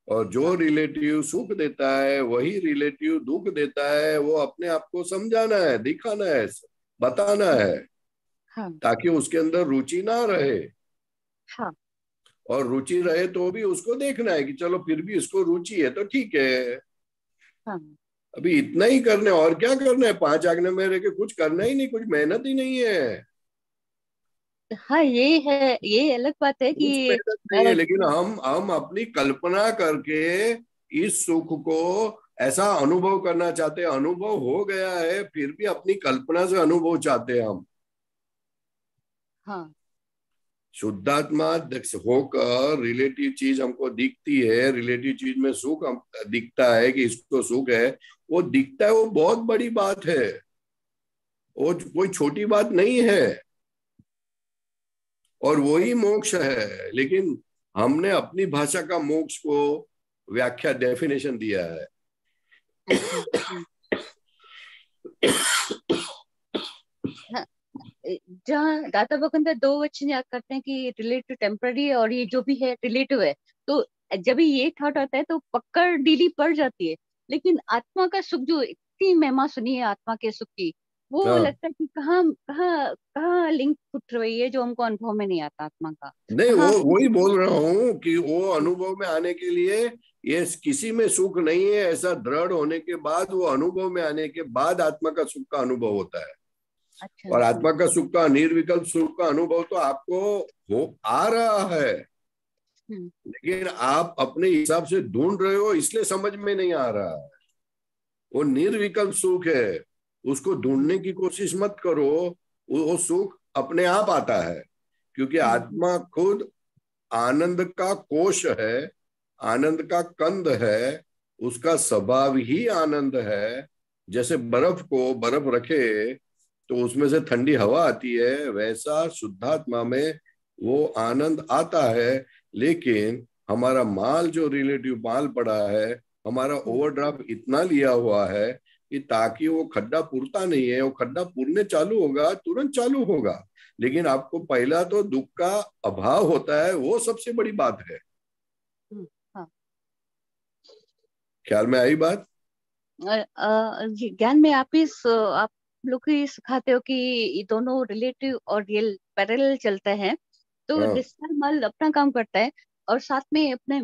और जो हाँ रिलेटिव सुख देता है वही रिलेटिव दुख देता है, वो अपने आप को समझाना है, दिखाना है, बताना है, हाँ ताकि उसके अंदर रुचि ना रहे। हाँ और रुचि रहे तो भी उसको देखना है कि चलो फिर भी इसको रुचि है तो ठीक है। हाँ अभी इतना ही करना है, और क्या करना है? 5 आज्ञा में रह के कुछ करना ही नहीं, कुछ मेहनत ही नहीं है। हाँ, ये है, ये अलग बात है कुछ कि मेहनत नहीं है, लेकिन हम अपनी कल्पना करके इस सुख को ऐसा अनुभव करना चाहते हैं। अनुभव हो गया है फिर भी अपनी कल्पना से अनुभव चाहते हैं हम। हाँ शुद्धात्मा होकर रिलेटिव चीज हमको दिखती है, रिलेटिव चीज में सुख हम दिखता है कि इसको सुख है, वो दिखता है, वो बहुत बड़ी बात है, वो कोई छोटी बात नहीं है। और वही मोक्ष है, लेकिन हमने अपनी भाषा का मोक्ष को व्याख्या डेफिनेशन दिया है। हम्म। हाँ, जहाँ दाता बकंदर दो वचन याद करते हैं कि रिलेटिव टेम्पररी है और ये जो भी है रिलेटिव है, तो जब ये थॉट आता है तो पकड़ डीली पड़ जाती है। लेकिन आत्मा का सुख, जो इतनी महिमा सुनी है आत्मा के सुख की, वो हाँ, लगता है कि कहाँ कहाँ कहाँ लिंक फुट रही है, जो हमको अनुभव में नहीं आता आत्मा का। नहीं, वो कहाँ वही बोल रहा हूँ कि वो अनुभव में आने के लिए ये किसी में सुख नहीं है, ऐसा दृढ़ होने के बाद, वो अनुभव में आने के बाद आत्मा का सुख का अनुभव होता है। अच्छा और अच्छा आत्मा का सुख का, निर्विकल्प सुख का अनुभव तो आपको हो आ रहा है। लेकिन आप अपने हिसाब से ढूंढ रहे हो, इसलिए समझ में नहीं आ रहा है। वो निर्विकल्प सुख है, उसको ढूंढने की कोशिश मत करो, वो सुख अपने आप आता है, क्योंकि आत्मा खुद आनंद का कोश है, आनंद का कंद है, उसका स्वभाव ही आनंद है। जैसे बर्फ को बर्फ रखे तो उसमें से ठंडी हवा आती है, वैसा शुद्धात्मा में वो आनंद आता है। लेकिन हमारा माल जो रिलेटिव माल पड़ा है, हमारा ओवरड्राफ्ट इतना लिया हुआ है कि ताकि वो खड्डा पुरता नहीं है, वो खड्डा पुरने चालू होगा, तुरंत चालू होगा। लेकिन आपको पहला तो दुख का अभाव होता है, वो सबसे बड़ी बात है। हाँ। ख्याल में आई बात? जी, ज्ञान में आप लोग ही सिखाते हो कि ये दोनों रिलेटिव और रियल पैरेलल चलते हैं, तो हाँ। डिस्चार्ज माल अपना काम करता है और साथ में अपने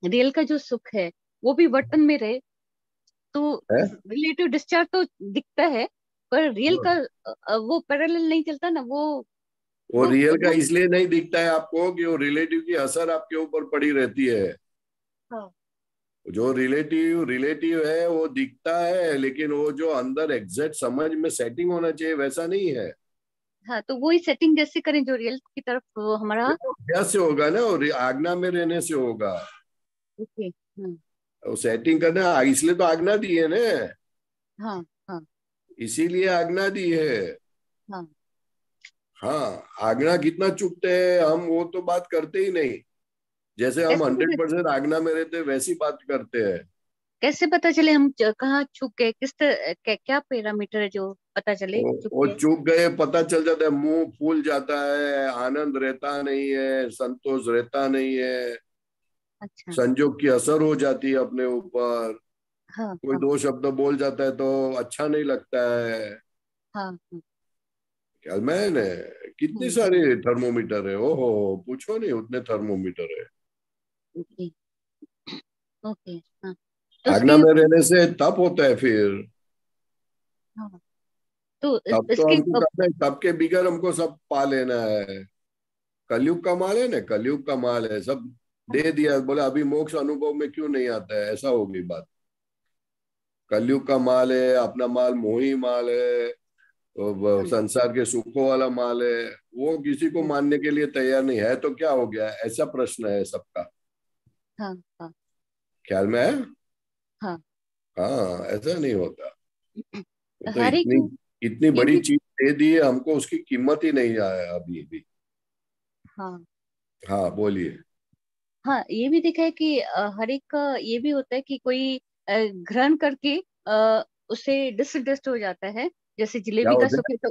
रियल का जो सुख है वो भी वर्तन में रहे, तो है? रिलेटिव डिस्चार्ज तो दिखता है, पर रियल का वो पैरेलल नहीं चलता ना। वो रियल का वो इसलिए नहीं दिखता है आपको कि वो रिलेटिव की असर आपके ऊपर पड़ी रहती है। हाँ, जो रिलेटिव है वो दिखता है, लेकिन वो जो अंदर एग्जैक्ट समझ में सेटिंग होना चाहिए वैसा नहीं है। हाँ, तो वही सेटिंग जैसे करें जो रियल की तरफ वो हमारा। अभ्यास से होगा ना, और आज्ञा में रहने से होगा। ओके। वो सेटिंग करना, इसलिए तो आज्ञा दी है ना। हाँ हाँ इसीलिए आज्ञा दी है। हाँ हाँ, आज्ञा कितना चुकते हैं हम, वो तो बात करते ही नहीं। जैसे हम कैसे 100% आज्ञा में रहते हैं वैसी बात करते हैं। कैसे पता चले हम कहाँ चूक गए, क्या पैरामीटर है जो पता चले चूक वो गए? चूक गए पता चल जाता है, मुंह फूल जाता है, आनंद रहता नहीं है, संतोष रहता नहीं है, अच्छा। संजोग की असर हो जाती है अपने ऊपर, हाँ कोई हाँ दो शब्द बोल जाता है तो अच्छा नहीं लगता है। हाँ ख्याल में है ना? कितनी सारी थर्मोमीटर है, ओहो पूछो नहीं, उतने थर्मोमीटर है। Okay okay. हाँ, तो आज्ञा उसके में रहने से तप होता है फिर। हाँ, तो तब तो इसके हमको करना है, तब के बिगैर हमको सब पा लेना है। कलयुग का माल है ना, कलयुग का माल है, सब दे दिया, बोला अभी मोक्ष अनुभव में क्यों नहीं आता है, ऐसा होगी बात। कलयुग का माल है, अपना माल मोही माल है, वो संसार के सुखों वाला माल है, वो किसी को मानने के लिए तैयार नहीं है, तो क्या हो गया, ऐसा प्रश्न है सबका। हाँ हाँ ख्याल में है? हाँ। हाँ, ऐसा नहीं होता। तो हर एक इतनी इतनी ये बड़ी भी। चीज दे दी है हमको, उसकी कीमत ही नहीं आया अभी भी। हाँ हाँ बोलिए। हाँ, ये भी देखा है कि हर एक का ये भी होता है कि कोई ग्रहण करके उससे डिसगस्ट हो जाता है। जैसे क्या जलेबी का होता सुख है तो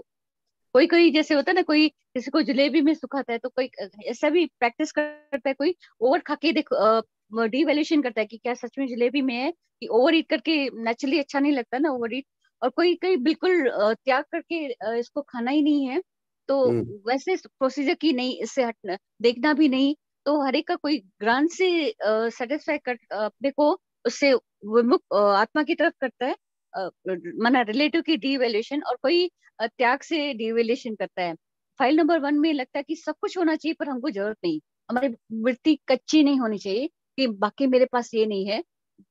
कोई कोई जैसे होता है ना, कोई किसी को जलेबी में सुख आता है तो कोई ऐसा भी प्रैक्टिस करता है, कोई ओवर खा के देखो डिवैल्यूएशन करता है कि क्या सच में जलेबी में है, कि ओवर ईट करके नेचुरली अच्छा नहीं लगता ना ओवर ईट। और कोई कोई बिल्कुल त्याग करके इसको खाना ही नहीं है, तो है? वैसे प्रोसीजर की नहीं, इससे हटना देखना भी नहीं। तो हर एक का कोई ग्रांट से सेटिस्फाई कर अपने को उससे विमुख आत्मा की तरफ करता है, माना रिलेटिव की डिवैल्यूएशन, और कोई त्याग से डिवैल्यूएशन करता है। फाइल नंबर 1 में लगता है कि सब कुछ होना चाहिए पर हमको जरूरत नहीं, हमारी वृत्ति कच्ची नहीं होनी चाहिए कि बाकी मेरे पास ये नहीं है।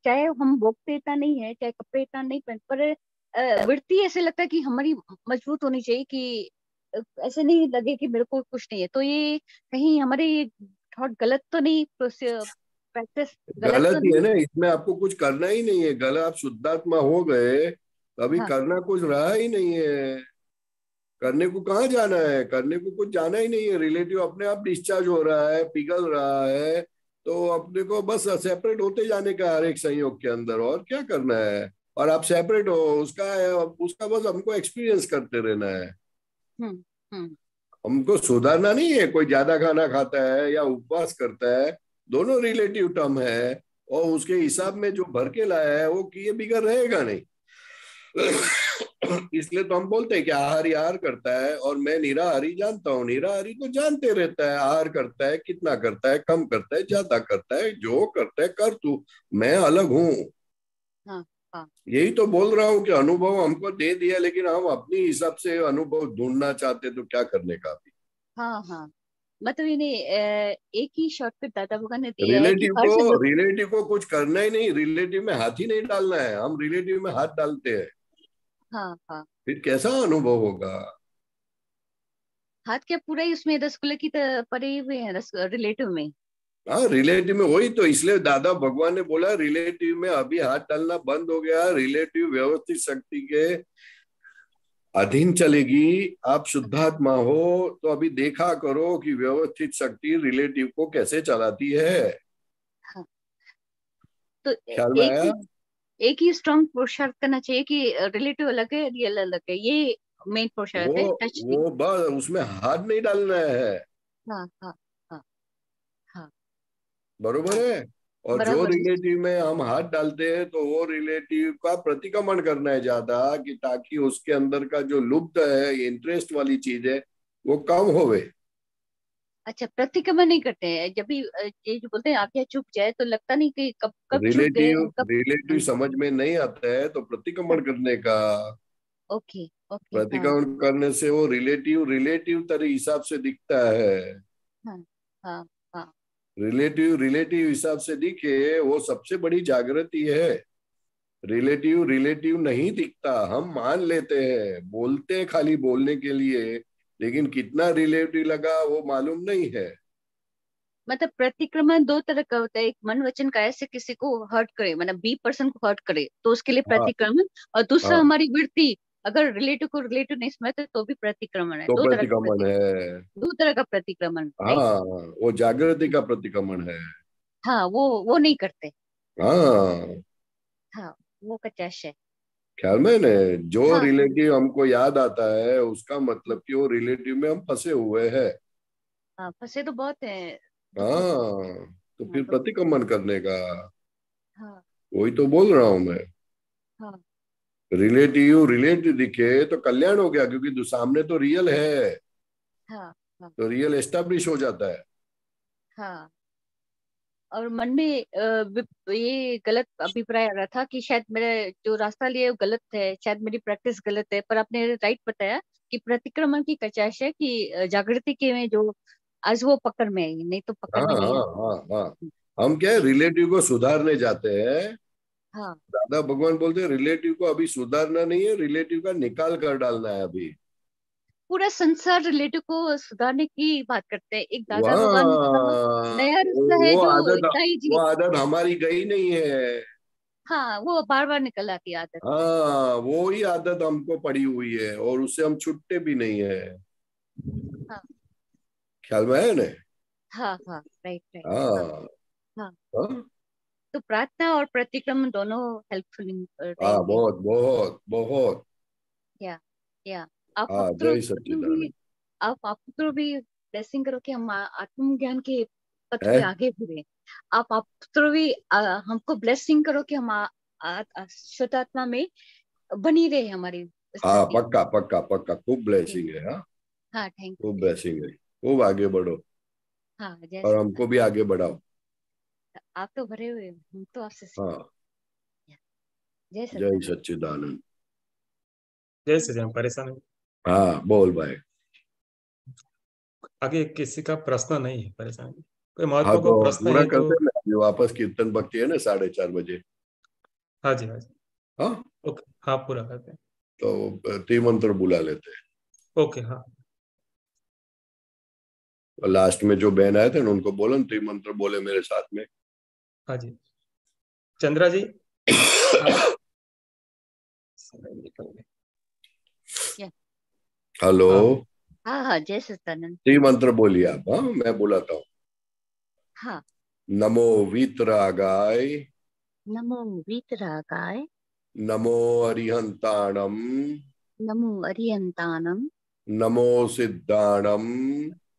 चाहे हम भोगते इतना नहीं है, चाहे कपड़े इतना नहीं पहन, पर वृत्ति ऐसे लगता है कि हमारी मजबूत होनी चाहिए, कि ऐसे नहीं लगे कि मेरे को कुछ नहीं है। तो ये कहीं हमारे ये थॉट गलत तो नहीं, प्रैक्टिस गलत तो गलत ही है नहीं? ना, इसमें आपको कुछ करना ही नहीं है। गलत, आप शुद्धात्मा हो गए, अभी हाँ करना कुछ रहा ही नहीं है। करने को कहाँ जाना है, करने को कुछ जाना ही नहीं है। रिलेटिव अपने आप डिस्चार्ज हो रहा है, पिघल रहा है, तो अपने को बस सेपरेट होते जाने का हर एक संयोग के अंदर, और क्या करना है। और आप सेपरेट हो, उसका बस हमको एक्सपीरियंस करते रहना है। हम्म हम्म हमको सुधारना नहीं है। कोई ज्यादा खाना खाता है या उपवास करता है, दोनों रिलेटिव टर्म है, और उसके हिसाब में जो भर के लाया है वो किए बिगड़ रहेगा नहीं। इसलिए तो हम बोलते हैं कि आहारी आहार करता है, और मैं निराहारी जानता हूँ। निराहारी तो जानते रहता है आहार करता है, कितना करता है, कम करता है, ज्यादा करता है, जो करता है कर तू, मैं अलग हूँ। हाँ हाँ यही तो बोल रहा हूँ कि अनुभव हमको दे दिया, लेकिन हम अपनी हिसाब से अनुभव ढूंढना चाहते तो क्या करने का भी। हाँ हाँ। मतलब इन्हें एक ही शॉट पे दादा भगवान ने दिया है कि हर संदर्भ। रिलेटिव को कुछ करना ही नहीं, रिलेटिव में हाथ ही नहीं डालना है। हम रिलेटिव में हाथ डालते हैं, हाँ हाँ, फिर कैसा अनुभव होगा? हाथ क्या पूरा ही उसमें रसगुल्ले की पड़े हुए हैं रिलेटिव में। हाँ, रिलेटिव में वही तो, इसलिए दादा भगवान ने बोला रिलेटिव में अभी हाथ डालना बंद हो गया, रिलेटिव व्यवस्थित शक्ति के अधीन चलेगी। आप शुद्धात्मा हो तो अभी देखा करो कि व्यवस्थित शक्ति रिलेटिव को कैसे चलाती है। हाँ, तो ख्याल में आया? एक ही स्ट्रॉन्ग पुरुषार्थ करना चाहिए कि रिलेटिव अलग है, रियल अलग है, ये मेन पुरुषार्थ है। टच नहीं। वो बस उसमें हाथ नहीं डालना है। हाँ हाँ हाँ हाँ बरोबर हाँ, है। और जो बराबर है। रिलेटिव में हम हाथ डालते हैं तो वो रिलेटिव का प्रतिक्रमण करना है ज्यादा, कि ताकि उसके अंदर का जो लुप्त है, इंटरेस्ट वाली चीज है, वो कम होवे। अच्छा, प्रतिक्रमण नहीं करते हैं जब भी ये जो बोलते हैं आज्ञा चुप जाए तो लगता नहीं कि कब कब चुप गए रिलेटिव और कब। रिलेटिव समझ में नहीं आता है तो प्रतिक्रमण करने का। ओके ओके, हाँ प्रतिक्रमण करने से वो रिलेटिव रिलेटिव तरह हिसाब से दिखता है। हाँ हाँ हाँ रिलेटिव रिलेटिव हिसाब से दिखे, वो सबसे बड़ी जागृति है। रिलेटिव रिलेटिव नहीं दिखता, हम मान लेते हैं, बोलते हैं खाली बोलने के लिए, लेकिन कितना रिलेटिव लगा वो मालूम नहीं है। मतलब प्रतिक्रमण दो तरह का होता है, एक मन वचन का ऐसे किसी को हर्ट करे, मतलब बी पर्सन को हर्ट करे तो उसके लिए हाँ प्रतिक्रमण, और दूसरा हाँ, हमारी वृत्ति अगर रिलेटिव को रिलेटिव नहीं समझते तो भी प्रतिक्रमण है। तो दो तरह का प्रतिक्रमण है। दो तरह का प्रतिक्रमण, राइट। हाँ, वो जागृति का प्रतिक्रमण है। हाँ, वो नहीं करते। हाँ, हाँ, वो कचाश है। ख्याल में ने, जो हाँ रिलेटिव हमको याद आता है उसका मतलब कि वो रिलेटिव में हम फंसे हुए हैं। हाँ, फंसे तो बहुत है। दुखों से। हाँ, तो हाँ फिर तो। प्रतिक्रमण करने का, हाँ वही तो बोल रहा हूं मैं। हाँ रिलेटिव रिलेटिव दिखे तो कल्याण हो गया, क्योंकि सामने तो रियल है, हाँ हाँ तो रियल एस्टेब्लिश हो जाता है। हाँ। और मन में ये गलत अभिप्राय आ रहा था कि शायद मेरा जो रास्ता लिया है वो गलत है, शायद मेरी प्रैक्टिस गलत है, पर आपने राइट बताया कि प्रतिक्रमण की कचाश है कि जागृति के में जो आज वो पकड़ में आई, नहीं तो हाँ पकड़ में नहीं हाँ आती। हाँ हाँ, हम क्या है, रिलेटिव को सुधारने जाते हैं। हाँ, दादा भगवान बोलते हैं रिलेटिव को अभी सुधारना नहीं है, रिलेटिव का निकाल कर डालना है अभी। पूरा संसार रिलेटिव को सुधारने की बात करते हैं, एक दादा भगवान का वहाँ नया रास्ता है जो इतना ही वो जी। आदत हमारी गई नहीं है। हाँ, वो बार बार निकल आती है आदत। हाँ, वो ही आदत हमको पड़ी हुई है और उससे हम छुट्टे भी नहीं है। हाँ ख्याल में है ना? हाँ हाँ, राइट राइट। हाँ हाँ हाँ। हाँ तो प्रार्थना और प्रतिक्रमण दोनों हेल्पफुल हाँ, रहेंगे। बहुत बहुत बहुत। या या आप हाँ, आपको जय तो भी, सच्चिदानंद। आप आपको तो भी ब्लेसिंग करो कि हम आत्मज्ञान के पथ है। पे आगे बढ़े। आप तो भी हमको ब्लेसिंग करो कि हम शुद्ध आत्मा में बनी रहे हमारी हाँ, स्थिति। पक्का पक्का पक्का, खूब ब्लेसिंग है। हाँ, हाँ, थैंक खूब यू। ब्लेसिंग है, खूब आगे बढ़ो हाँ, जय और सच्चिदानंद। हमको भी आगे बढ़ाओ। आप तो भरे हुए हो, हम तो आपसे सीखे। हाँ, जय जय सच्चिदानंद। सच्चिदानंद। जैसे हम परेशान है। हाँ, बोल भाई। आगे किसी का प्रश्न नहीं है, परेशान है। कोई हाँ, महत्व का तो प्रश्न पूरा है तो। करते हैं ना, अभी वापस कीर्तन भक्ति है ना 4:30 बजे। हाँ जी, हाँ जी। हाँ, ओके, हाँ, पूरा करते हैं। तो त्रिमंत्र बुला लेते हैं। ओके, हाँ। और लास्ट में जो बहन आए थे ना, उनको बोलो ना त्रिमंत्र बोले मेरे साथ में। हाँ जी, चंद्रा जी, आप क्या? हेलो। हाँ हाँ हाँ, जय सच्चिदानंद। त्रिमंत्र बोलिए आप। हाँ, मैं बुलाता हूँ। हाँ। नमो वीतरागाय, नमो वीतरागाय, नमो अरिहंताणम, नमो अरियंतानम, नमो सिद्धाणम,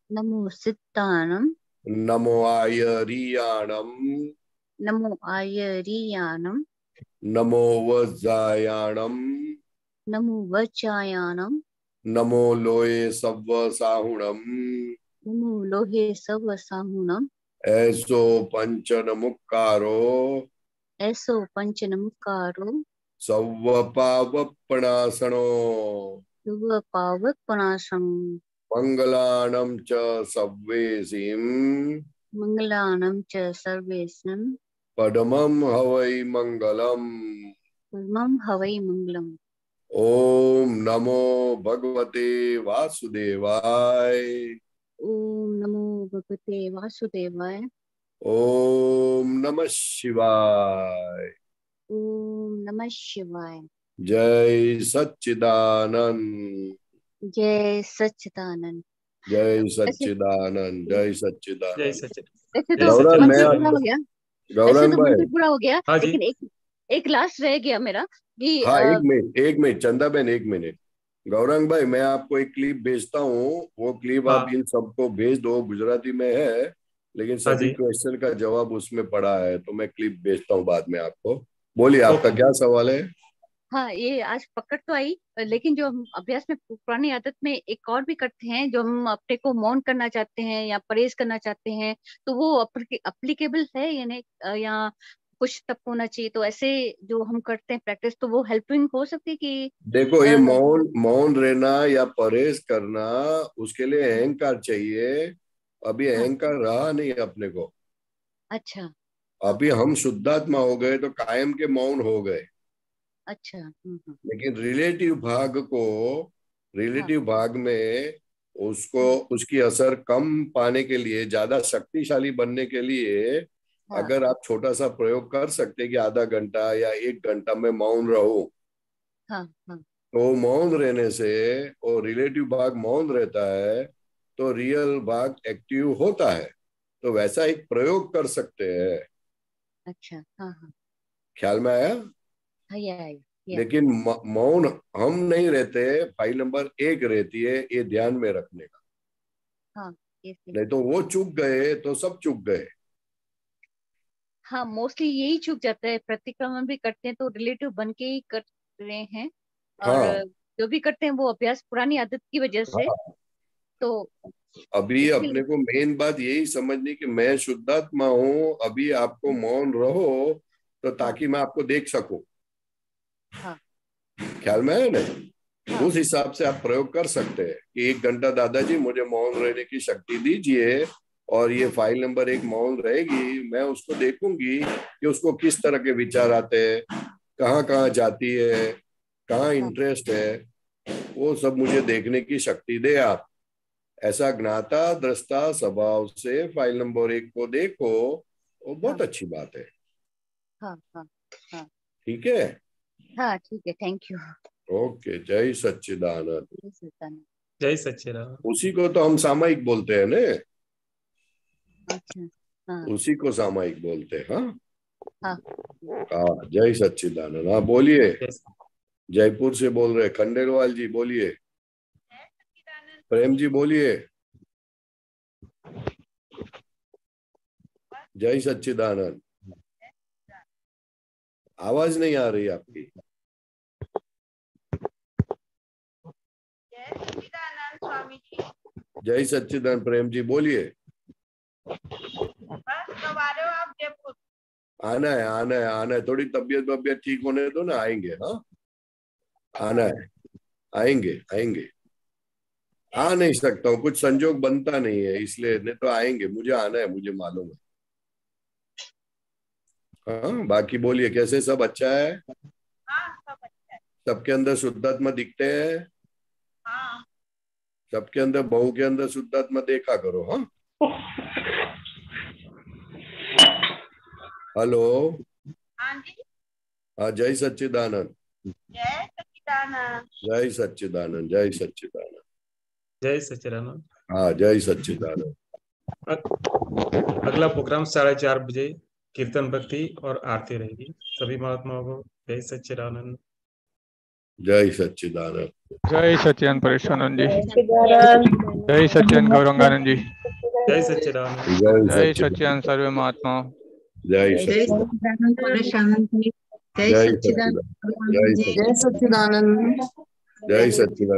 नमो सिद्धानम, नमो आयरियाणम, नमो आयरियानम, नमो वज्रायाणम, नमो वज्रायानम, नमो लोये सव्व साहुणम, नमो लोहे सव साहुनम, ऐसो पंचन मुक्कारो, ऐसो पंच नमकारो, सव्व पावपणासनो, शुभ पावक पणासम। मंगलानं च सर्वेसिं मंगलानं च सर्वेषां पदमं हवै मंगलम्। परमं हवै मंगलम्। ओम नमो भगवते वासुदेवाय। ओम नमो भगवते वासुदेवाय। ओम नमः शिवाय। ओम नमः शिवाय। जय सच्चिदानंद। जय सच्चिदानंद। जय सच्चिदानंद। जय जय सच्चिदानंद। सच्चिद वैसे जय तो गौरंग मैं मंत्र सच्चिदानंद। पूरा हो गया, वैसे गौरंग तो भाई, मंत्र पूरा हो गया, हाँ जी। लेकिन एक लास्ट रह गया मेरा कि हाँ एक मिनट चंदा बहन, एक मिनट। गौरंग भाई, मैं आपको एक क्लिप भेजता हूँ, वो क्लिप आप हाँ इन सबको भेज दो। गुजराती में है, लेकिन हाँ सभी जी। क्वेश्चन का जवाब उसमें पड़ा है, तो मैं क्लिप भेजता हूँ बाद में आपको। बोलिए, आपका ओके। क्या सवाल है? हाँ, ये आज पकड़ तो आई, लेकिन जो हम अभ्यास में पुरानी आदत में एक और भी करते हैं, जो हम अपने को मौन करना चाहते हैं या परहेज करना चाहते हैं, तो वो अप्लीकेबल है या कुछ तक होना चाहिए? तो ऐसे जो हम करते हैं प्रैक्टिस, तो वो हेल्पिंग हो सकती है कि देखो, ये अ, मौन रहना या परहेज करना, उसके लिए अहंकार चाहिए। अभी हाँ, अहंकार रहा नहीं अपने को। अच्छा, अभी हम शुद्धात्मा हो गए तो कायम के मौन हो गए। अच्छा, लेकिन रिलेटिव हाँ, भाग में उसको, हाँ, उसकी असर कम पाने के लिए, ज्यादा शक्तिशाली बनने के लिए, हाँ, अगर आप छोटा सा प्रयोग कर सकते कि आधा घंटा या 1 घंटा में मौन रहो, हाँ, हाँ, तो मौन रहने से, और रिलेटिव भाग मौन रहता है, तो रियल भाग एक्टिव होता है। तो वैसा एक प्रयोग कर सकते हैं। अच्छा, हाँ, हाँ, ख्याल में आया? हाँ, या, लेकिन मौन हम नहीं रहते, फाइल नंबर 1 रहती है, ये ध्यान में रखने का। हाँ, ये नहीं तो वो चूक गए तो सब चूक गए। हाँ, मोस्टली यही चूक जाता है। प्रतिक्रमण भी करते हैं तो रिलेटिव बन के ही कर रहे हैं, और हाँ जो भी करते हैं वो अभ्यास पुरानी आदत की वजह से। हाँ। तो अभी इसके अपने लिए को मेन बात यही समझनी कि मैं शुद्धात्मा हूँ, अभी आपको मौन रहो, तो हाँ, ताकि मैं आपको देख सकूं। हाँ, ख्याल में है ना? हाँ, उस हिसाब से आप प्रयोग कर सकते हैं कि 1 घंटा दादाजी मुझे मौन रहने की शक्ति दीजिए, और ये हाँ, फाइल नंबर 1 मौन रहेगी। मैं उसको देखूंगी कि उसको किस तरह के विचार आते हैं, कहाँ कहाँ जाती है, कहाँ हाँ, इंटरेस्ट है, वो सब मुझे देखने की शक्ति दे आप। ऐसा ज्ञाता दृष्टा स्वभाव से फाइल नंबर 1 को देखो, वो बहुत हाँ, अच्छी बात है। हाँ, हाँ, हाँ, ठीक है? हाँ, ठीक है, थैंक यू। ओके, जय सच्चिदानंद। ये सुल्तान। जय सच्चिदानंद। उसी को तो हम सामायिक बोलते हैं ना, अच्छा, हाँ, उसी को सामायिक बोलते हैं। हाँ हाँ, हाँ, जय सच्चिदानंद। हाँ बोलिए, जय जयपुर से बोल रहे खंडेलवाल जी, बोलिए। प्रेम जी बोलिए, जय सच्चिदानंद। आवाज नहीं आ रही आपकी। जय सच्चिदानंद स्वामी जी। जय सच्चिदानंद। प्रेम जी बोलिए। बस कब आ रहे हो आप जयपुर? आना है, आना है, आना है। थोड़ी तबीयत ठीक होने दो ना, आएंगे। हाँ आना है, आएंगे आएंगे। आ नहीं सकता हूँ, कुछ संजोग बनता नहीं है, इसलिए। नहीं तो आएंगे, मुझे आना है, मुझे मालूम है। हाँ, बाकी बोलिए, कैसे? सब अच्छा है? हाँ, सब अच्छा है। सबके अंदर शुद्धात्मा दिखते हैं? हाँ, सबके अंदर, बहू के अंदर शुद्धात्मा देखा करो। हाँ, हेलो। हाँ जी। हाँ, जय सच्चिदानंद। जय सच्चिदानंद। जय सच्चिदानंद। जय सच्चिदानंद। जय सच्चिदानंद। हाँ, जय सच्चिदानंद। अगला प्रोग्राम 4:30 बजे कीर्तन भक्ति और आरती रहेगी। सभी महात्माओं को जय सच्चिदानंद। जय सच्चिदानंद। जय सच्चिदानंद परेशानंद जी। सच्चिदानंद। जय सच्चिदानंद गौरंगानंद जी। जय सच्चिदानंद। जय सच्चिदानंद सर्व महात्माओं। जय जय सच्चिदानंद। सच्चिदानंद परेशानंद जी। जय जय सच्चिदानंद सच्चिदानंद। भगवान जी। जय सच्चिदानंद। जय सच्चिदानंद।